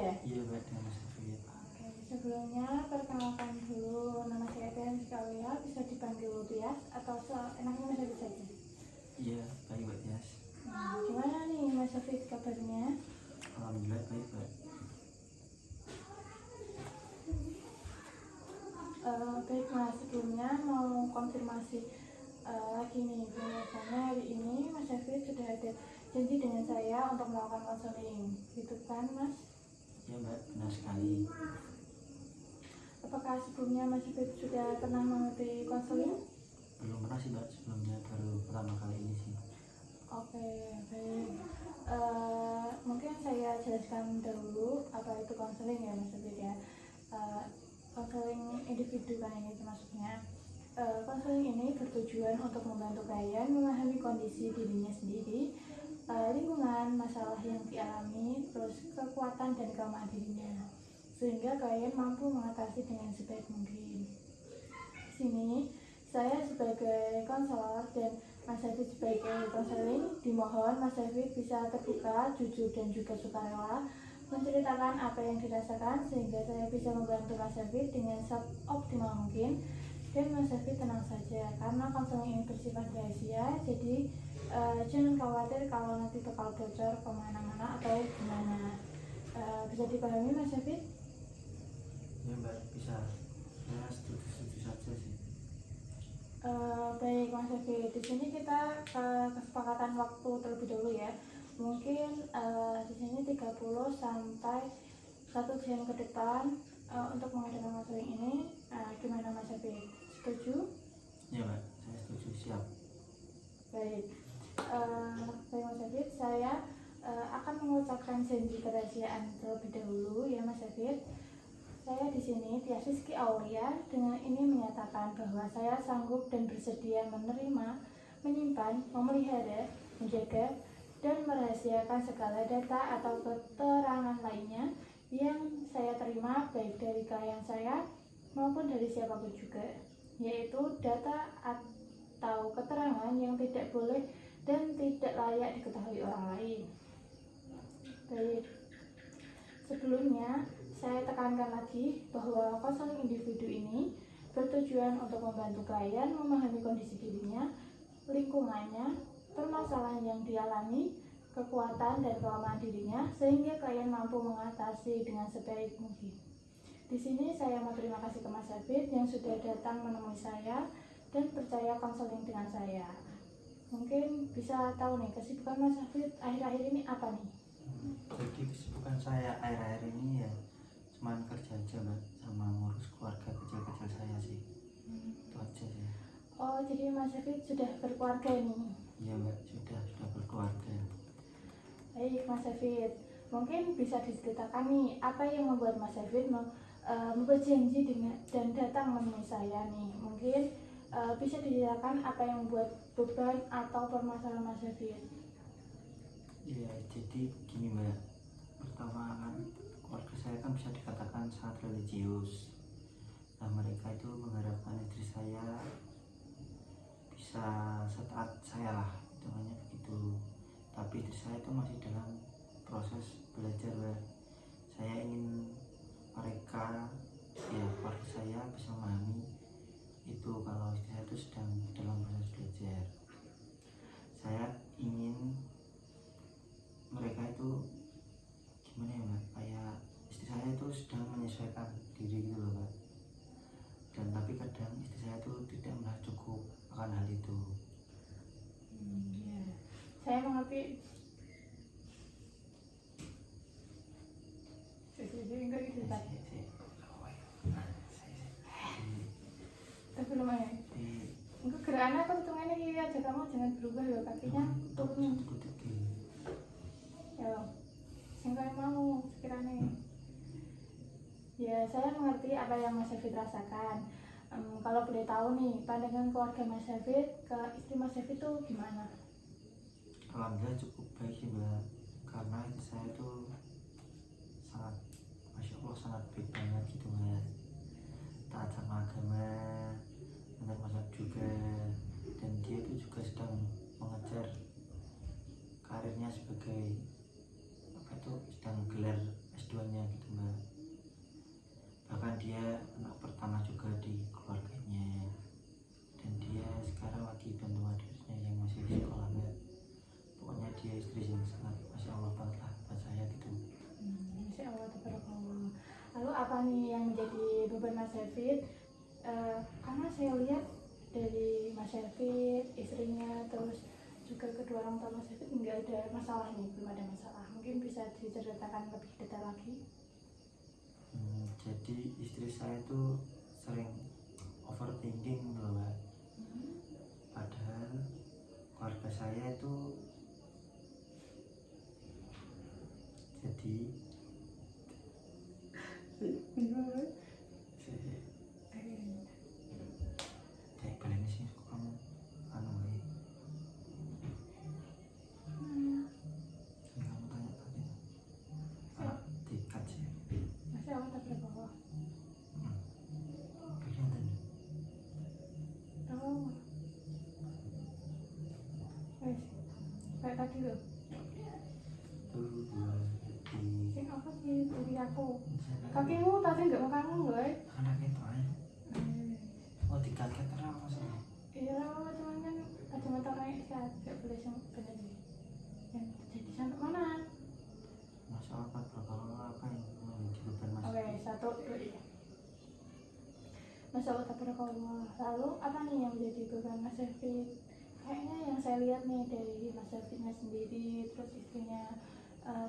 ya? Iya Mbak, dengan Mas Hafid. Oke, sebelumnya perkenalkan dulu, nama saya Tias Kaulia, bisa dipanggil Tias atau enaknya Mas Hafid saja? Iya, baik Mbak Tias. Gimana nih Mas Hafid kabarnya? Alhamdulillah baik Mbak. Baik Mas, sebelumnya mau konfirmasi lagi nih, biasanya hari ini Mas Hafid sudah ada janji dengan saya untuk melakukan konseling, gitu kan Mas? Iya Mbak, benar sekali. Apakah sebelumnya Mas Hafid sudah pernah mengikuti konseling? Belum pernah sih Mbak, sebelumnya baru pertama kali ini sih. Oke, baik. Mungkin saya jelaskan dahulu apa itu konseling ya Mas Hafid ya. Konseling individu kan ini termasuknya. Konseling ini bertujuan untuk membantu kalian memahami kondisi dirinya sendiri, lingkungan, masalah yang dialami, terus kekuatan dan kelemahan dirinya, sehingga kalian mampu mengatasi dengan sebaik mungkin. Di sini saya sebagai konselor dan Mas Hafid sebagai konseling, dimohon Mas Hafid bisa terbuka, jujur dan juga sukarela menceritakan apa yang dirasakan sehingga saya bisa membantu Mas Hafid dengan seoptimal mungkin. Dan Mas Hafid tenang saja karena konseling ini bersifat rahasia, jadi jangan khawatir kalau nanti bakal bocor kemana-mana atau gimana. Bisa dipahami Mas Hafid? Iya Mbak, bisa. Ya setuju saja sih. Baik Mas Hafid, di sini kita kesepakatan waktu terlebih dahulu ya. Mungkin di sini 30 sampai 1 jam ke depan untuk mengadakan konseling ini. Gimana Mas Hafid? Setuju? Iya Mbak, saya setuju, siap. Baik. Baik Mas Hafid, saya akan mengucapkan janji kerahasiaan terlebih dahulu ya Mas Hafid. Saya di sini Tias Rizky Aulia dengan ini menyatakan bahwa saya sanggup dan bersedia menerima, menyimpan, memelihara, menjaga, dan merahasiakan segala data atau keterangan lainnya yang saya terima baik dari klien saya maupun dari siapapun juga, yaitu data atau keterangan yang tidak boleh dan tidak layak diketahui orang lain. Baik, sebelumnya saya tekankan lagi bahwa konseling individu ini bertujuan untuk membantu klien memahami kondisi dirinya, lingkungannya, permasalahan yang dialami, kekuatan dan kelemahan dirinya, sehingga klien mampu mengatasi dengan sebaik mungkin. Di sini saya mau terima kasih ke Mas Hafid yang sudah datang menemui saya dan percaya konseling dengan saya. Mungkin bisa tahu nih kesibukan Mas Hafid akhir-akhir ini apa nih? Jadi kesibukan saya akhir-akhir ini ya cuman kerja aja Mbak, sama ngurus keluarga kecil-kecil saya sih. Itu aja sih. Oh, jadi Mas Hafid sudah berkeluarga nih? Iya Mbak, sudah berkeluarga. Baik Mas Hafid, mungkin bisa diceritakan nih apa yang membuat Mas Hafid membuat janji dengan dan datang menemui saya nih. Mungkin bisa diceritakan apa yang membuat beban atau permasalahan Mas Hafid. Iya, jadi gini Mbak, pertama kan keluarga saya kan bisa dikatakan sangat religius. Nah mereka itu mengharapkan istri saya bisa setaat saya lah, namanya begitu. Tapi istri saya itu masih dalam proses belajar Mbak. Saya ingin mereka, ya keluarga saya bisa memahami itu kalau istri saya itu sedang dalam proses belajar. Saya ingin mereka itu gimana ya Mbak, kayak istri saya itu sedang menyesuaikan diri gitu loh Mbak. Dan tapi kadang istri saya itu tidak merasa cukup akan hal itu. Ya. Saya mengerti. Enggak gitu tadi. Tapi lumayan. Enggak gerakannya apa hitungannya gini aja, kamu jangan berubah ya kakinya turunin. Ya, sehingga mau sekiranya. Ya, saya mengerti apa yang Mas Hafid rasakan. Kalau boleh tahu nih, pandangan keluarga Mas Hafid ke istri Mas Hafid itu gimana? Alhamdulillah cukup baik sih Mbak, karena istri saya itu sangat, Masya Allah sangat baik banget gitu Mbak. Taat sama agama, benar masak juga, dan dia itu juga sedang mengejar karirnya sebagai apa itu, sedang gelar S2 S2-nya gitu mbak. Bahkan dia anak pertama juga di keluarganya, dan dia sekarang lagi bantu adiknya yang masih di sekolah mbak. Pokoknya dia istri yang sangat masya Allah banget lah buat saya gitu. Masya Allah, tabarakallah. Lalu apa nih yang menjadi beban Mas David? Karena saya lihat dari Mas David, istrinya, terus juga kedua orang tua Mas David nggak ada masalah nih, belum ada masalah. Mungkin bisa diceritakan lebih detail lagi. Jadi istri saya tuh sering overthinking loh mbak. Padahal keluarga saya itu jadi kayak kalian sih kamu anu ya. Kamu tanya tadi dikat sih. Masya Allah, tabarakallah. Kelihatan. Oh, wes, kayak tadi loh. Tuh dua di Sing apa sih dari aku? Kakimu tadi nggak mau kamu loh. anak itu aja. Oh dikaget terang maksudnya. Iya, cuman kan kacamata naik sehat, nggak boleh sama benar nih. Yang terjadi sampai mana? Masya Allah kalau apa yang menjadi beban mas? Oke, 1, 2, 3. Masya Allah, tabarakallah. Lalu apa nih yang menjadi beban Mas David? Kayaknya yang saya lihat nih dari Mas Davidnya sendiri, terus istrinya,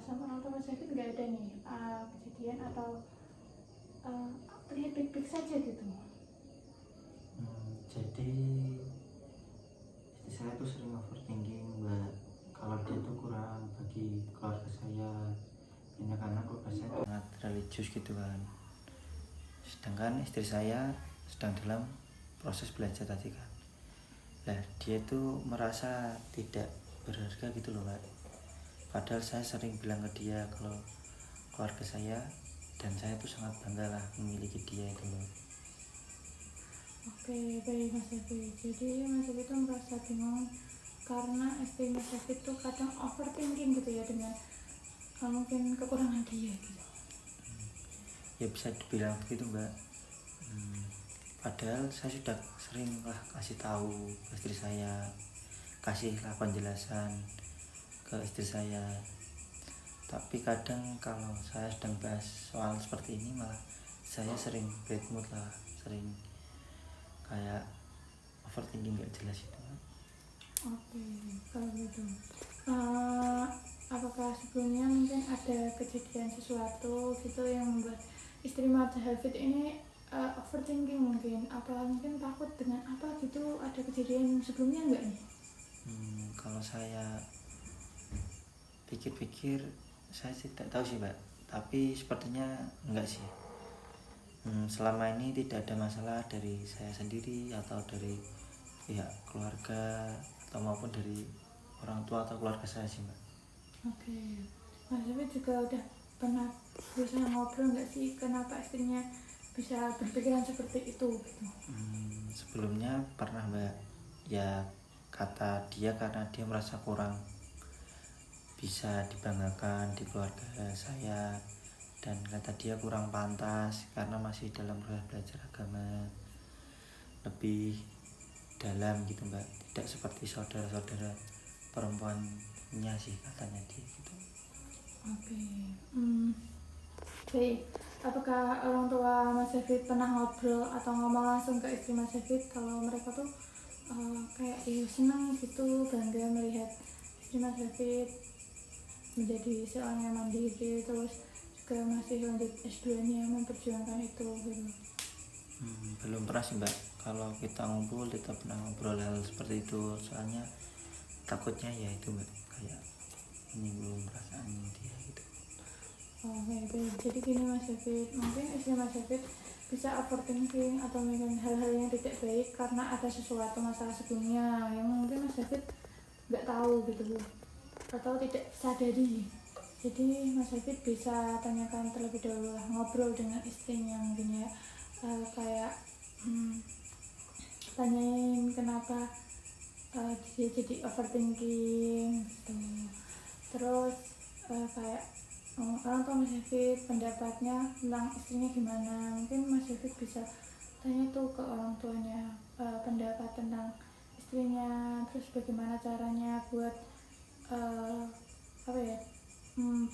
sama orang tua Mas David nggak ada nih kejadian atau terlihat baik-baik saja gitu. Jadi istri saya tuh sering overthinking mbak. Kalau dia tuh kurang bagi keluarga saya, ini karena keluarga saya sangat religius gitu kan. Sedangkan istri saya sedang dalam proses belajar tadi kan. Nah dia tuh merasa tidak berharga gitu loh mbak. Padahal saya sering bilang ke dia kalau keluarga saya dan saya tuh sangat bangga lah memiliki dia itu loh. Oke, baik Mas David. Jadi Mas David itu merasa bingung karena istri Mas David itu kadang overthinking gitu ya dengan mungkin kekurangan dia gitu. Ya bisa dibilang begitu mbak. Padahal saya sudah sering lah kasih tahu ke istri saya, kasihlah penjelasan ke istri saya. Tapi kadang kalau saya sedang bahas soal seperti ini malah saya sering bad mood lah, sering kayak overthinking gak jelas itu. Oke, kalau gitu. Apakah sebelumnya mungkin ada kejadian sesuatu gitu yang membuat istri Mas David ini overthinking mungkin? Apa mungkin takut dengan apa gitu? Ada kejadian sebelumnya enggak nih? Kalau saya pikir-pikir saya tidak tahu sih mbak, tapi sepertinya enggak sih. Selama ini tidak ada masalah dari saya sendiri atau dari pihak keluarga atau maupun dari orang tua atau keluarga saya sih mbak. Oke, Mas David juga udah pernah berusaha ngobrol nggak sih kenapa istrinya bisa berpikiran seperti itu gitu? Sebelumnya pernah mbak, ya kata dia karena dia merasa kurang bisa dibanggakan di keluarga saya, dan kata dia kurang pantas karena masih dalam proses belajar agama lebih dalam gitu mbak, tidak seperti saudara-saudara perempuannya sih katanya dia gitu. Oke, baik. Apakah orang tua Mas David pernah ngobrol atau ngomong langsung ke istri Mas David kalau mereka tuh kayak senang gitu, bangga melihat istri Mas David menjadi seorang yang mandiri, terus juga masih lanjut S2-nya memperjuangkan itu gitu? Belum pernah sih mbak. Kalau kita ngumpul kita pernah ngobrol hal seperti itu, soalnya takutnya ya itu mbak, kayak menyinggung perasaan dia gitu. Baik. Jadi gini Mas David, mungkin istri Mas David bisa overthinking atau mungkin hal-hal yang tidak baik karena ada sesuatu masalah sebelumnya yang mungkin Mas David nggak tahu gitu atau tidak sadari. Jadi Mas David bisa tanyakan terlebih dahulu lah, ngobrol dengan istrinya mungkin ya, kayak tanyain kenapa dia jadi overthinking gitu. Terus kayak orang tua Mas David pendapatnya tentang istrinya gimana. Mungkin Mas David bisa tanya tuh ke orang tuanya pendapat tentang istrinya, terus bagaimana caranya buat apa ya,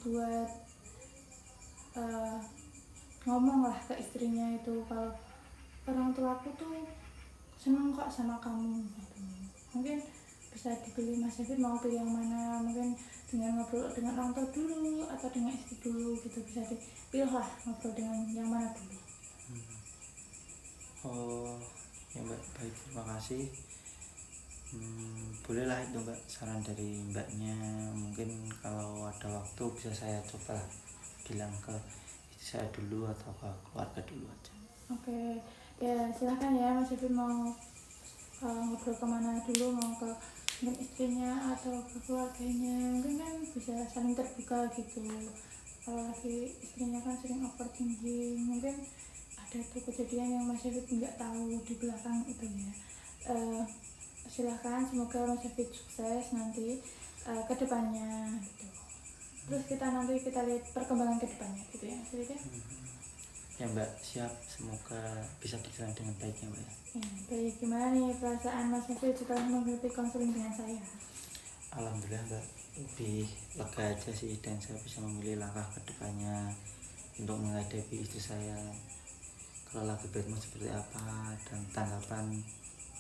buat ngomong lah ke istrinya itu kalau orang tuaku tuh seneng kok sama kamu gitu. Mungkin bisa dipilih Mas David mau pilih yang mana, mungkin dengan ngobrol dengan orang tua dulu atau dengan istri dulu gitu, bisa dipilih lah ngobrol dengan yang mana dulu. Oh ya Mbak, baik, terima kasih. Bolehlah itu Mbak, saran dari Mbaknya. Mungkin kalau ada waktu bisa saya coba bilang ke istri saya dulu atau ke keluarga dulu aja. Oke, ya silahkan ya Mas David mau ngobrol kemana dulu, mau ke dengan istrinya atau ke keluarganya. Mungkin kan bisa saling terbuka gitu, apalagi istrinya kan sering overthinking, mungkin ada tuh kejadian yang Mas David nggak tahu di belakang itu ya. Silahkan, semoga Mas David sukses nanti ke depannya gitu. Terus kita lihat perkembangan ke depannya gitu ya Mas David ya. Ya Mbak, siap, semoga bisa berjalan dengan baik ya Mbak ya. Baik, gimana nih perasaan Mas David setelah mengikuti konseling dengan saya? Alhamdulillah Mbak, lebih lega aja sih, dan saya bisa memilih langkah ke depannya untuk menghadapi istri saya. Kalau lagi bad mood seperti apa, dan tanggapan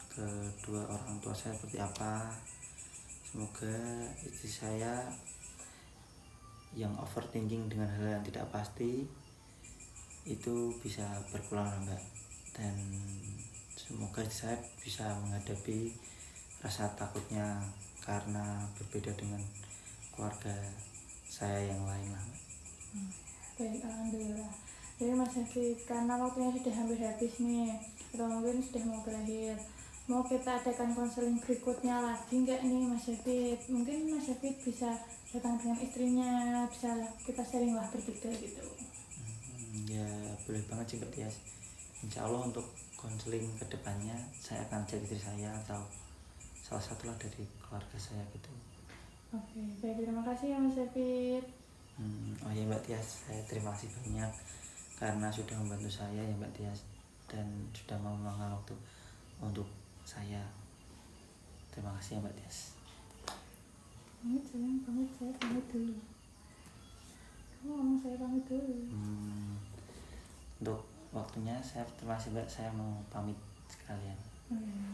kedua orang tua saya seperti apa. Semoga istri saya yang overthinking dengan hal yang tidak pasti itu bisa berkurang Mbak, dan semoga saya bisa menghadapi rasa takutnya karena berbeda dengan keluarga saya yang lain lah. Baik, alhamdulillah. Jadi Mas David, karena waktunya sudah hampir habis nih, atau mungkin sudah mau berakhir, mau kita adakan konseling berikutnya lagi nggak nih Mas David? Mungkin Mas David bisa datang dengan istrinya, bisa kita sharing lah bertiga gitu. Ya boleh banget sih Mbak Tias. Insya Allah untuk konseling kedepannya saya akan cek istri saya atau salah satulah dari keluarga saya gitu. Oke, baik, terima kasih ya Mas David. Oh ya Mbak Tias, saya terima kasih banyak karena sudah membantu saya ya Mbak Tias, dan sudah mau meluangkan waktu untuk saya. Terima kasih ya Mbak Tias. Pamit sayang, pamit, saya pamit dulu. Kamu ngomong saya pamit dulu. Untuk waktunya saya terima kasih Mbak, saya mau pamit sekalian. Oh, iya.